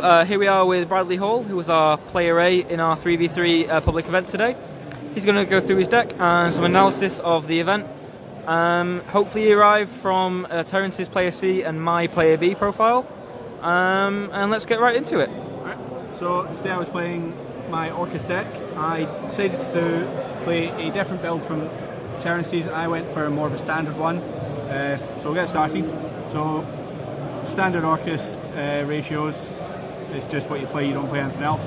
So here we are with Bradley Hall, who was our player A in our 3v3 public event today. He's going to go through his deck and some analysis of the event. Hopefully he arrived from Terrence's player C and my player B profile. And let's get right into it. Alright, so today I was playing my Orcust deck. I decided to play a different build from Terrence's. I went for more of a standard one. So we'll get started. So standard Orcust ratios, it's just what you play, you don't play anything else.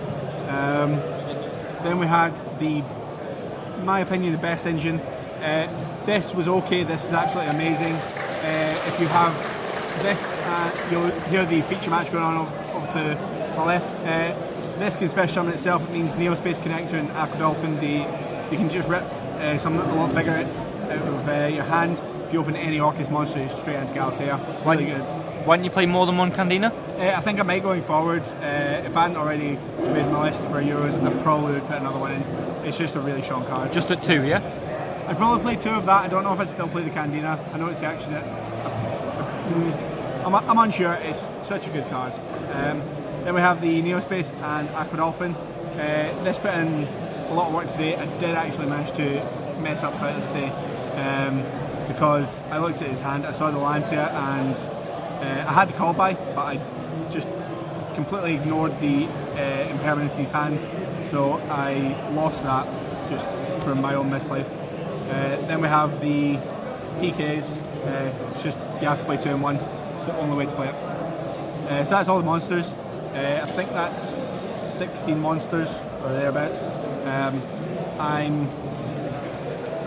Then we had in my opinion, the best engine. This was okay, this is absolutely amazing. If you have this, you'll hear the feature match going on over to the left. This can special summon itself, it means Neospace Connector and Aquadolphin, you can just rip something a lot bigger out of your hand. If you open any Orcust monster straight into Galatea, really good. Why didn't you play more than one Candina? I think I might going forward. If I hadn't already made my list for Euros, I probably would put another one in. It's just a really strong card. Just at 2, yeah? I'd probably play 2 of that. I don't know if I'd still play the Candina. I know it's the action that I'm unsure. It's such a good card. Then we have the Neospace and Aquadolphin. This put in a lot of work today. I did actually manage to mess up slightly today because I looked at his hand, I saw the Lancia, and I had the call by, but I just completely ignored the impermanence in his hand, so I lost that just from my own misplay. Then we have the PKs. It's just you have to play 2 in 1. It's the only way to play it. So that's all the monsters. I think that's 16 monsters or thereabouts.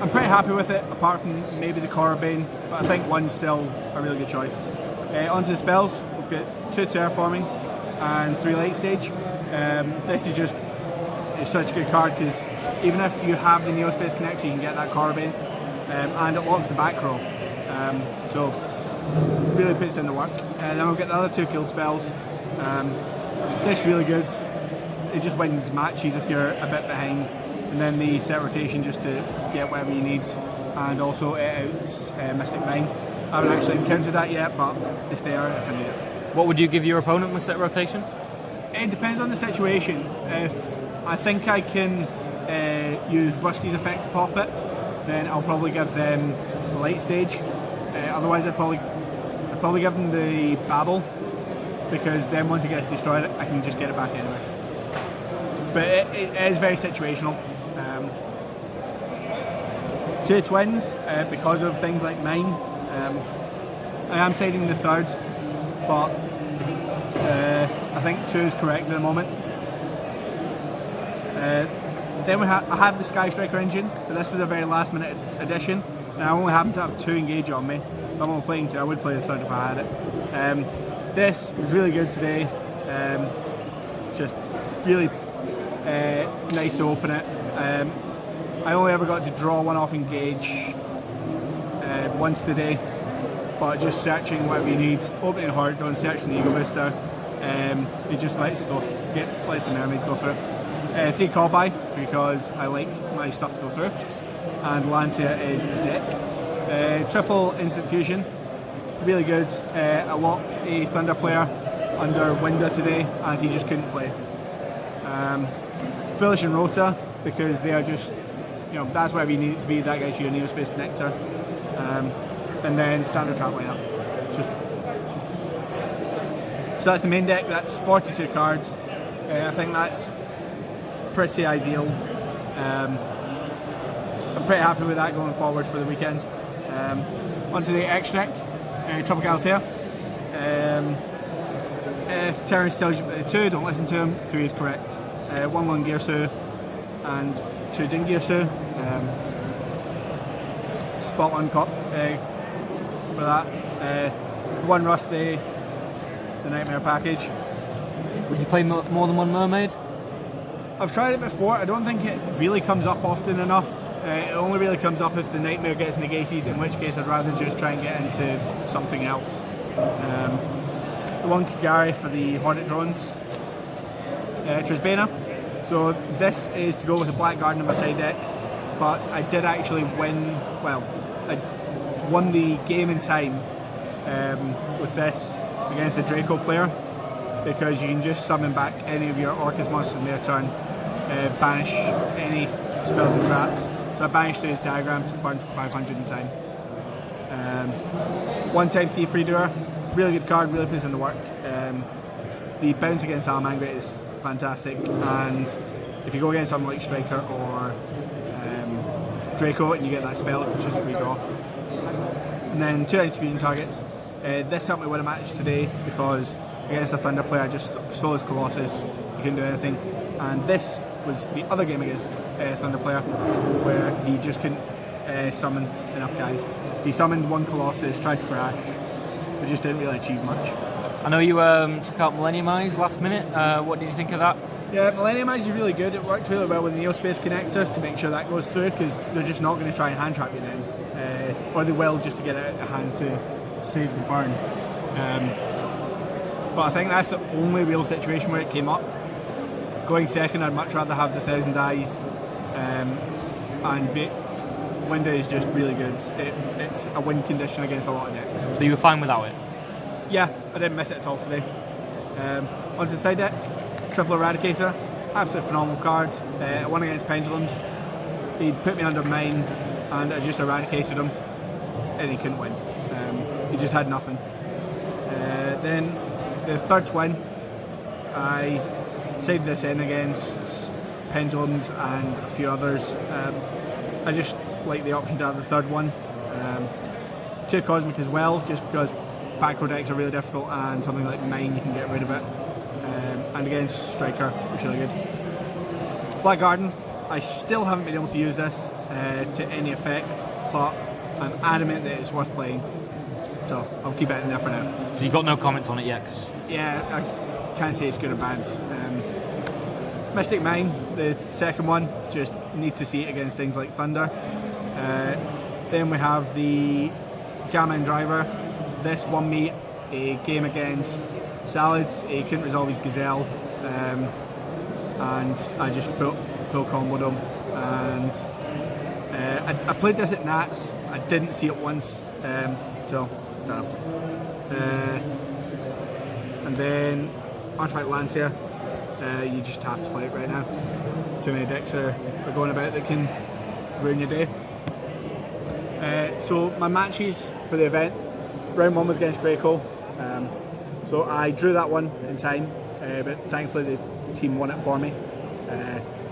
I'm pretty happy with it, apart from maybe the Corabane, but I think 1's still a really good choice. Onto the spells, we've got 2 Terraforming and 3 Late Stage. This is just, it's such a good card because even if you have the Neospace Connector, you can get that Corabane, and it locks the back row. So really puts in the work. Then we've got the other 2 field spells. This really good. It just wins matches if you're a bit behind, and then the set rotation just to get whatever you need, and also it outs Mystic Mine. I haven't actually encountered that yet, but it's there if I need it. What would you give your opponent with set rotation? It depends on the situation. If I think I can use Rusty's effect to pop it, then I'll probably give them the Light Stage. Otherwise I'd probably give them the Babel, because then once it gets destroyed I can just get it back anyway. But it is very situational. 2 twins, because of things like mine. I am siding the 3rd, but I think 2 is correct at the moment. Then I have the Sky Striker engine, but this was a very last minute addition, and I only happen to have 2 engage on me. If I'm only playing 2, I would play the 3rd if I had it. This was really good today, just really nice to open it. I only ever got to draw 1 off engage once today, but just searching whatever you need, opening Horde Drone, searching the Ego Booster, it just lets it go, lets the Mermaid go through. 3 call by, because I like my stuff to go through, and Lancia is a dick. Triple Instant Fusion, really good. I locked a Thunder player under Winda today, and he just couldn't play. Foolish and Rota, because they are just, that's wherever you need it to be. That gets you a Neospace Connector. And then standard trap lineup. So that's the main deck, that's 42 cards. I think that's pretty ideal. I'm pretty happy with that going forward for the weekend. Onto the extra deck, Trouble Galatea. If Terrence tells you 2, don't listen to him. 3 is correct. 1 Gearsu and 2 Din Gearsu. Spot on cop for that. 1 Rusty, the Nightmare package. Would you play more than 1 Mermaid? I've tried it before. I don't think it really comes up often enough. It only really comes up if the Nightmare gets negated, in which case I'd rather just try and get into something else. The 1 Kagari for the Hornet Drones. Trisbana. So this is to go with a Black Garden in my side deck, but I did actually win, well, I won the game in time with this against the Draco player. because you can just summon back any of your Orcust monsters in their turn, banish any spells and traps. So I banished those diagrams, burned for 500 in time. 1/10 Thief Redoer, really good card, really puts in the work. The bounce against Salamangreat is fantastic, and if you go against something like Striker or Draco and you get that spell, it's just a redraw. And then 2 execution targets. This helped me win a match today because against a Thunder player, just stole his Colossus, he couldn't do anything. And this was the other game against Thunder player where he just couldn't summon enough guys. He summoned 1 Colossus, tried to crash, but just didn't really achieve much. I know you took out Millennium Eyes last minute. What did you think of that? Yeah, Millennium Eyes is really good. It works really well with the Neospace connectors to make sure that goes through, because they're just not going to try and hand trap you then. Or they will, just to get it out of hand to save the burn. But I think that's the only real situation where it came up. Going second, I'd much rather have the 1000 Eyes. Winda is just really good. It's a win condition against a lot of decks. So you were fine without it? Yeah, I didn't miss it at all today. Onto the side deck, Triple Eradicator, absolutely phenomenal card. I won against Pendulums. He put me under mine and I just eradicated him and he couldn't win. He just had nothing. Then the third twin, I saved this in against Pendulums and a few others. I just like the option to have the third one. 2 Cosmic as well, just because backrow decks are really difficult and something like mine you can get rid of it. And against Striker, which is really good. Black Garden, I still haven't been able to use this to any effect, but I'm adamant that it's worth playing. So I'll keep it in there for now. So you got no comments on it yet? Cause... Yeah, I can't say it's good or bad. Mystic Mine, the second one, just need to see it against things like Thunder. Then we have the Gamma and Driver. This won me a game against Salads. He couldn't resolve his Gazelle, and I just full comboed him. And I played this at Nats. I didn't see it once, so don't know. And then Artifact Lancia. You just have to play it right now. Too many decks are going about that can ruin your day. So my matches for the event, round 1 was against Draco. So I drew that one in time, but thankfully the team won it for me.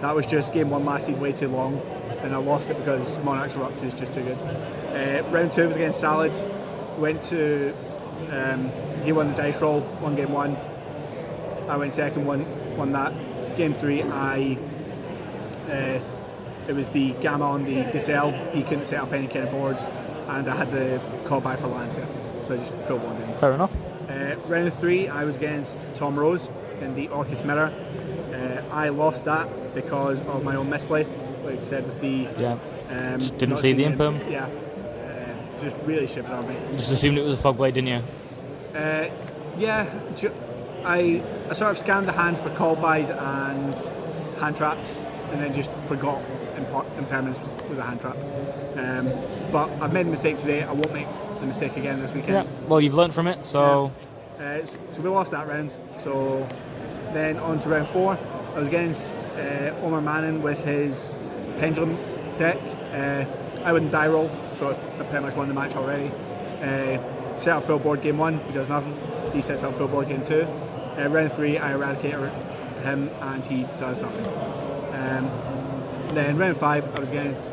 That was just game 1 lasted way too long, and I lost it because Monarch's Erupt is just too good. Round 2 was against Salads. Went to he won the dice roll, won game 1. I went second, won that. Game 3, it was the Gamma on the Gazelle. He couldn't set up any kind of boards, and I had the call by for Lancia, so I just full one in. Fair enough. Round 3, I was against Tom Rose in the Orcust Mirror. I lost that because of my own misplay, like I said with the. Yeah. Just didn't see the imperm. Yeah. Just really shipped it on me. You just assumed it was a fog blade, didn't you? Yeah. I sort of scanned the hand for call buys and hand traps, and then just forgot impermanence was a hand trap. But I've made a mistake today. I won't make the mistake again this weekend. Yeah. Well, you've learned from it, so. Yeah. So we lost that round. So then on to round 4. I was against Omar Mannon with his Pendulum deck. I wouldn't die roll, so I pretty much won the match already. Set up full board game 1. He does nothing. He sets up full board game 2. Round 3, I eradicate him and he does nothing. Then round 5, I was against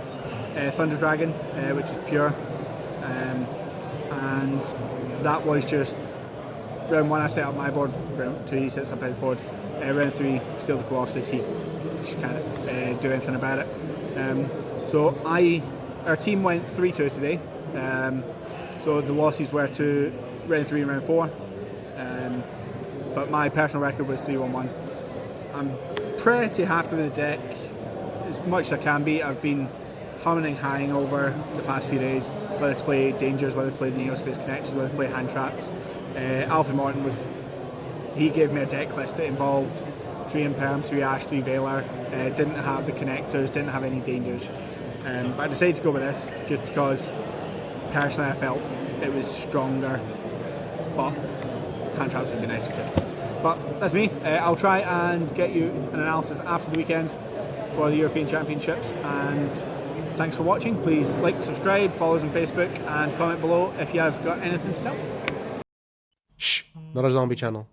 Thunder Dragon, which is pure, and that was just round 1. I set up my board. Round 2, he sets up his board. Round 3, steal the Colossus. He just can't do anything about it. So our team went 3-2 today. So the losses were to round 3 and round 4. But my personal record was 3-1-1. I'm pretty happy with the deck, as much as I can be. I've been humming and hawing over the past few days, whether to play Dangers, whether to play Neospace Connections, whether to play Hand Traps. Alfie Morton he gave me a deck list that involved 3 Imperm, 3 Ash, 3 Veiler, didn't have the connectors, didn't have any Dangers. But I decided to go with this, just because personally I felt it was stronger, but Hand Traps would be nice if it did. But that's me. I'll try and get you an analysis after the weekend for the European Championships. And thanks for watching. Please like, subscribe, follow us on Facebook, and comment below if you have got anything to tell. Shh, not a zombie channel.